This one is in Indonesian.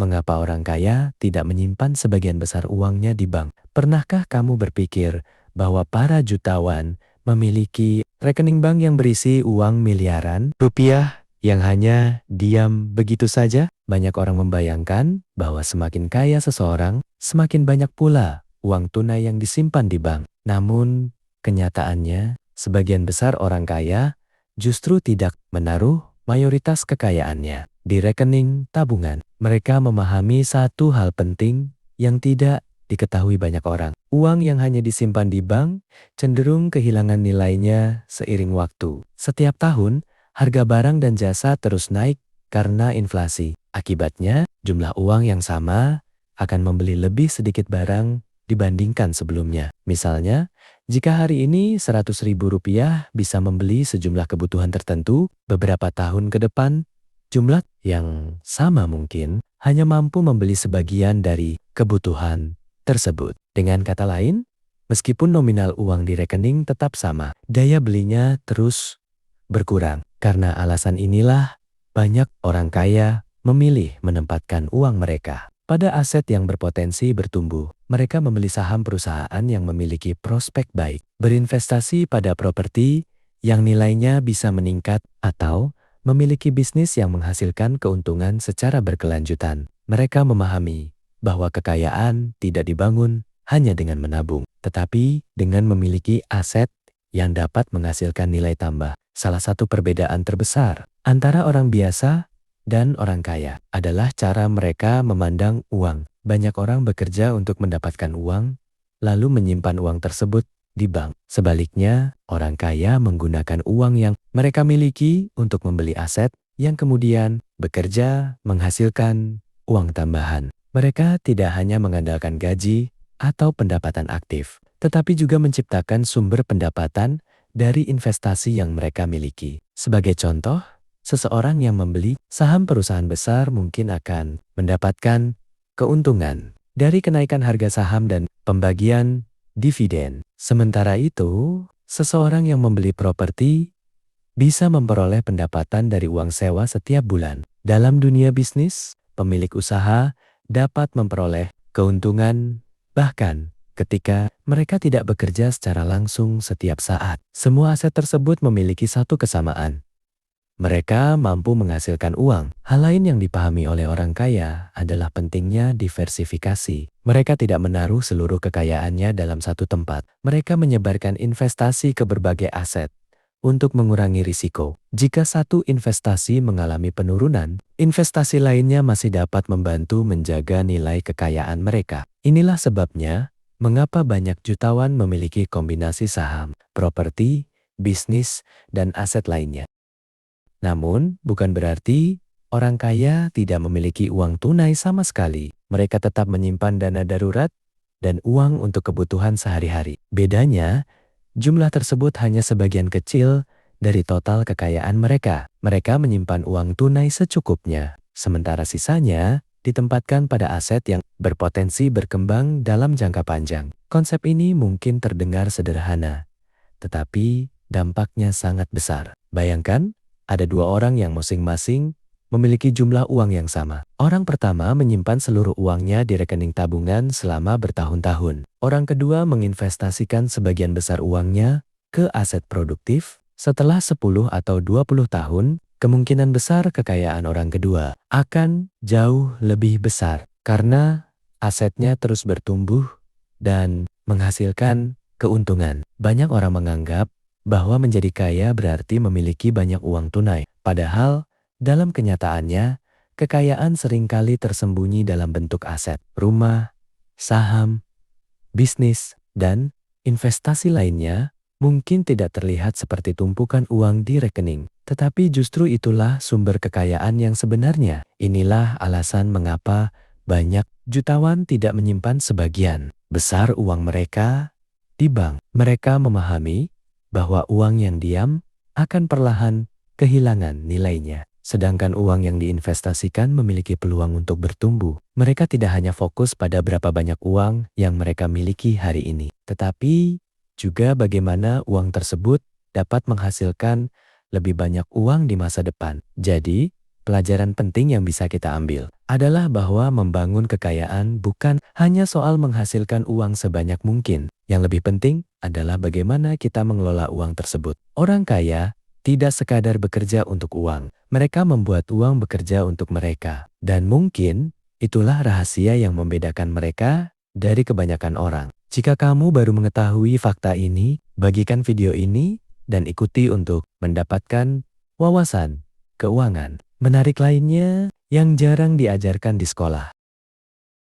mengapa orang kaya tidak menyimpan sebagian besar uangnya di bank? Pernahkah kamu berpikir bahwa para jutawan memiliki rekening bank yang berisi uang miliaran rupiah yang hanya diam begitu saja? Banyak orang membayangkan bahwa semakin kaya seseorang, semakin banyak pula uang tunai yang disimpan di bank. Namun, kenyataannya, sebagian besar orang kaya justru tidak menaruh mayoritas kekayaannya di rekening tabungan. Mereka memahami satu hal penting yang tidak diketahui banyak orang. Uang yang hanya disimpan di bank cenderung kehilangan nilainya seiring waktu. Setiap tahun, harga barang dan jasa terus naik karena inflasi. Akibatnya, jumlah uang yang sama akan membeli lebih sedikit barang dibandingkan sebelumnya. Misalnya, jika hari ini Rp100.000 bisa membeli sejumlah kebutuhan tertentu, beberapa tahun ke depan, jumlah yang sama mungkin hanya mampu membeli sebagian dari kebutuhan tersebut. Dengan kata lain, meskipun nominal uang di rekening tetap sama, daya belinya terus berkurang. Karena alasan inilah, banyak orang kaya memilih menempatkan uang mereka pada aset yang berpotensi bertumbuh. Mereka membeli saham perusahaan yang memiliki prospek baik, berinvestasi pada properti yang nilainya bisa meningkat, atau memiliki bisnis yang menghasilkan keuntungan secara berkelanjutan. Mereka memahami bahwa kekayaan tidak dibangun hanya dengan menabung, tetapi dengan memiliki aset yang dapat menghasilkan nilai tambah. Salah satu perbedaan terbesar antara orang biasa dan orang kaya adalah cara mereka memandang uang. Banyak orang bekerja untuk mendapatkan uang, lalu menyimpan uang tersebut di bank. Sebaliknya, orang kaya menggunakan uang yang mereka miliki untuk membeli aset yang kemudian bekerja menghasilkan uang tambahan. Mereka tidak hanya mengandalkan gaji atau pendapatan aktif, tetapi juga menciptakan sumber pendapatan dari investasi yang mereka miliki. Sebagai contoh, seseorang yang membeli saham perusahaan besar mungkin akan mendapatkan keuntungan dari kenaikan harga saham dan pembagian dividen. Sementara itu, seseorang yang membeli properti bisa memperoleh pendapatan dari uang sewa setiap bulan. Dalam dunia bisnis, pemilik usaha dapat memperoleh keuntungan bahkan ketika mereka tidak bekerja secara langsung setiap saat. Semua aset tersebut memiliki satu kesamaan. Mereka mampu menghasilkan uang. Hal lain yang dipahami oleh orang kaya adalah pentingnya diversifikasi. Mereka tidak menaruh seluruh kekayaannya dalam satu tempat. Mereka menyebarkan investasi ke berbagai aset untuk mengurangi risiko. Jika satu investasi mengalami penurunan, investasi lainnya masih dapat membantu menjaga nilai kekayaan mereka. Inilah sebabnya mengapa banyak jutawan memiliki kombinasi saham, properti, bisnis, dan aset lainnya. Namun, bukan berarti orang kaya tidak memiliki uang tunai sama sekali. Mereka tetap menyimpan dana darurat dan uang untuk kebutuhan sehari-hari. Bedanya, jumlah tersebut hanya sebagian kecil dari total kekayaan mereka. Mereka menyimpan uang tunai secukupnya, sementara sisanya ditempatkan pada aset yang berpotensi berkembang dalam jangka panjang. Konsep ini mungkin terdengar sederhana, tetapi dampaknya sangat besar. Bayangkan, ada dua orang yang masing-masing memiliki jumlah uang yang sama. Orang pertama menyimpan seluruh uangnya di rekening tabungan selama bertahun-tahun. Orang kedua menginvestasikan sebagian besar uangnya ke aset produktif. Setelah 10 atau 20 tahun, kemungkinan besar kekayaan orang kedua akan jauh lebih besar karena asetnya terus bertumbuh dan menghasilkan keuntungan. Banyak orang menganggap bahwa menjadi kaya berarti memiliki banyak uang tunai. Padahal, dalam kenyataannya, kekayaan seringkali tersembunyi dalam bentuk aset, rumah, saham, bisnis, dan investasi lainnya mungkin tidak terlihat seperti tumpukan uang di rekening. Tetapi justru itulah sumber kekayaan yang sebenarnya. Inilah alasan mengapa banyak jutawan tidak menyimpan sebagian besar uang mereka di bank. Mereka memahami bahwa uang yang diam akan perlahan kehilangan nilainya. Sedangkan uang yang diinvestasikan memiliki peluang untuk bertumbuh. Mereka tidak hanya fokus pada berapa banyak uang yang mereka miliki hari ini, tetapi juga bagaimana uang tersebut dapat menghasilkan lebih banyak uang di masa depan. Jadi, Pelajaran penting yang bisa kita ambil adalah bahwa membangun kekayaan bukan hanya soal menghasilkan uang sebanyak mungkin. Yang lebih penting adalah bagaimana kita mengelola uang tersebut. Orang kaya tidak sekadar bekerja untuk uang. Mereka membuat uang bekerja untuk mereka. Dan mungkin itulah rahasia yang membedakan mereka dari kebanyakan orang. Jika kamu baru mengetahui fakta ini, bagikan video ini dan ikuti untuk mendapatkan wawasan keuangan menarik lainnya yang jarang diajarkan di sekolah.